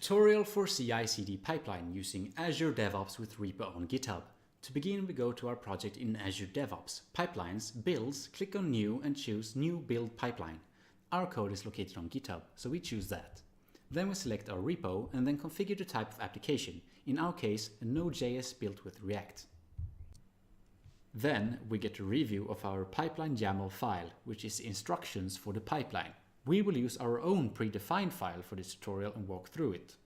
Tutorial for CI/CD pipeline using Azure DevOps with repo on GitHub. To begin, we go to our project in Azure DevOps, Pipelines, Builds, click on New and choose New Build Pipeline. Our code is located on GitHub, so we choose that. Then we select our repo and then configure the type of application, in our case a Node.js built with React. Then we get a review of our pipeline YAML file, which is instructions for the pipeline. We will use our own predefined file for this tutorial and walk through it.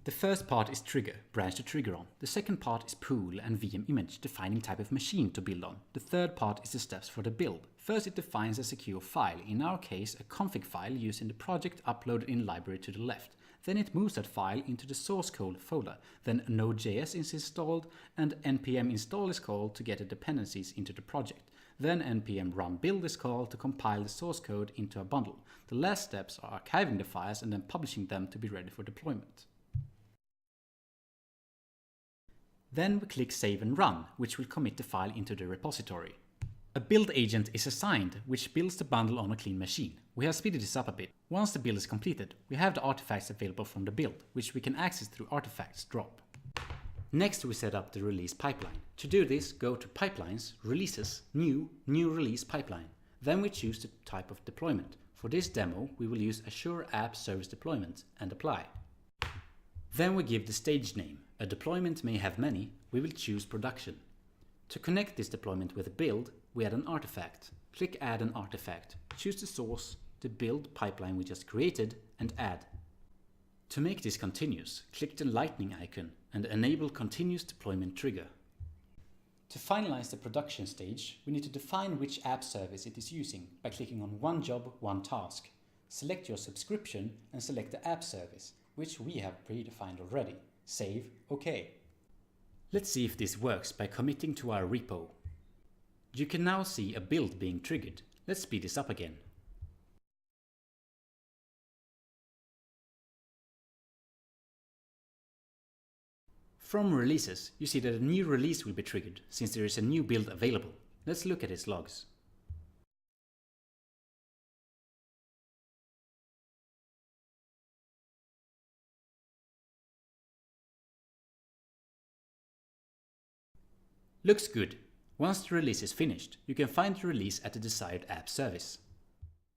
The first part is trigger, branch to trigger on. The second part is pool and VM image, defining type of machine to build on. The third part is the steps for the build. First it defines a secure file, in our case a config file using the project uploaded in library to the left. Then it moves that file into the source code folder. Then Node.js is installed and npm install is called to get the dependencies into the project. Then npm run build is called to compile the source code into a bundle. The last steps are archiving the files and then publishing them to be ready for deployment. Then we click Save and Run, which will commit the file into the repository. A build agent is assigned, which builds the bundle on a clean machine. We have speeded this up a bit. Once the build is completed, we have the artifacts available from the build, which we can access through artifacts drop. Next we set up the release pipeline. To do this, go to Pipelines, Releases, New Release Pipeline. Then we choose the type of deployment. For this demo, we will use Azure App Service Deployment and apply. Then we give the stage name. A deployment may have many. We will choose production. To connect this deployment with a build, we add an artifact. Click Add an artifact. Choose the source, the build pipeline we just created, and add. To make this continuous, click the lightning icon and enable continuous deployment trigger. To finalize the production stage, we need to define which app service it is using by clicking on One Job, One Task. Select your subscription and select the app service, which we have predefined already. Save, OK. Let's see if this works by committing to our repo. You can now see a build being triggered. Let's speed this up again. From releases, you see that a new release will be triggered since there is a new build available. Let's look at its logs. Looks good. Once the release is finished, you can find the release at the desired app service.